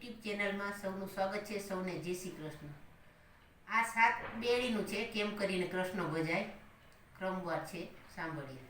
YouTube ચેનલમાં સૌનું સ્વાગત છે। સૌને જય શ્રી કૃષ્ણ। આ સાત બેડીનું છે, કેમ કરીને કૃષ્ણ ભજાય। ક્રમવાર છે, સાંભળીએ।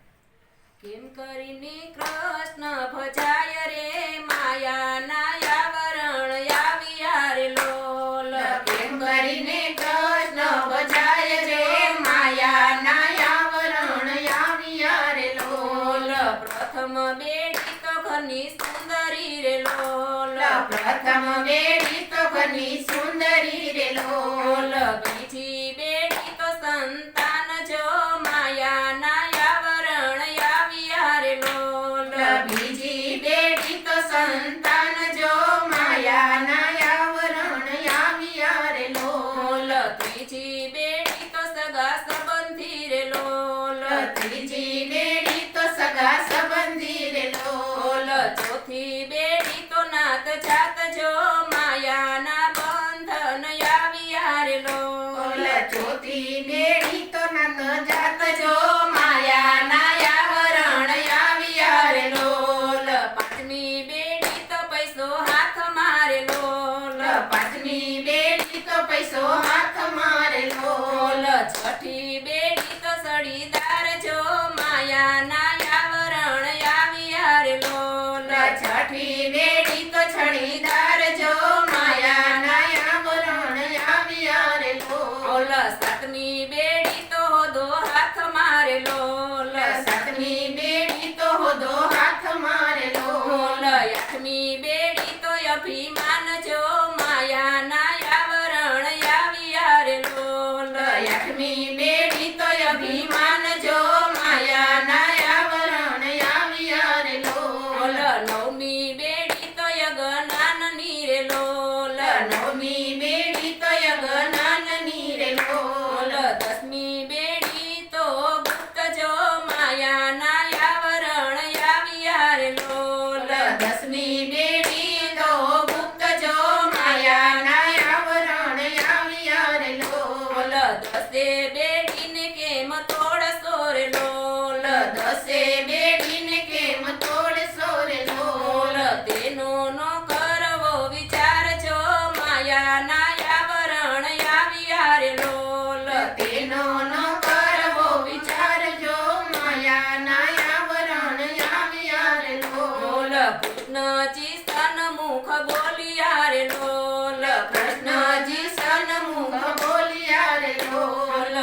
કેમ કરીને કૃષ્ણ ભજાય રે માયાના આવરણ આવ્યા રે લોલ। કેમ કરીને કૃષ્ણ ભજાય રે માયાના આવરણ આવ્યા રે લોલ। પ્રથમ બેડી તો ઘરની સુંદરી રે લોલ। પ્રથમ બેડી તો ઘરની સુંદરી રે લોલ। બીજી બેડી તો સંતાન જો માયાના આવરણ આવ્યા રે લોલ। બીજી બેડી તો સંતાન જો માયાના આવરણ આવ્યા રે લોલ। ત્રીજી બેડી તો સગા સંબંધી રે લોલ। ત્રીજી બેડી તો સગા સંબંધી રે લોલ। ચોથી બેડી તો નાત જાત જો માયાના બંધન આવ્યા રે લોલ। ચોથી બેડી તો નાત જાત જો માયાના આવરણ આવ્યા રે લોલ। પાંચમી બેડી તો પૈસો હાથ મારે લોલ। પાંચમી બેડી તો પૈસો હાથ મારે લોલ। છઠ્ઠી બેડી તો સળીદાર જો માયાના આવરણ આવ્યા રે લોલ। છઠ્ઠી બેડી તો છડીદાર જો માયાના આવરણ આવ્યા રે લોલ। સાતમી બેડી તો હોદો હાથ મારે લોલ। સાતમી બેડી તો હોદો હાથ મારે લોલ। આઠમી બેડી તો અભિમાન જો માયાના આવરણ આવ્યા રે લોલ। આઠમી બેડી તો અભિમાન જો માયાના આવરણ આવ્યા રે લોલ। નવમી બેડી તો જ્ઞાનની રે લોલ। નવમી બેડી તો અજ્ઞાનની રે લોલ। દસમી બેડી તો ગુપ્ત જો માયાના આવરણ આવ્યા રે લોલ। દસમી બેડી તો ગુપ્ત જો માયાના આવરણ આવ્યા રે લોલ। દસે બેડીને કેમ તોડશો રે લોલ। દસે બેડીને કેમ તોડશો રે લોલ। તેનો નો કરવો વિચાર જો માયાના આવરણ આવ્યા રે લોલ। તેનો ન કરવો વિચાર જો માયાના આવરણ આવ્યા રે લોલ। કૃષ્ણજી સન્મુખ બોલ્યા રે લોલ। કૃષ્ણજી સન્મુખ બોલ્યા રે લોલ।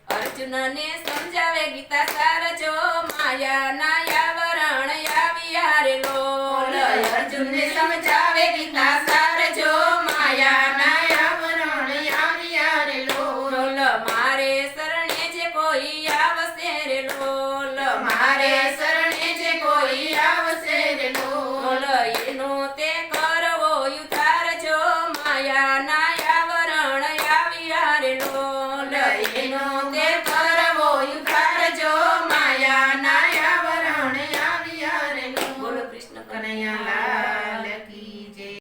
અર્જુનને સમજાવે ગીતા સાર જો માયાના આવરણ આવ્યા રે લોલ। અર્જુનને સમજાવે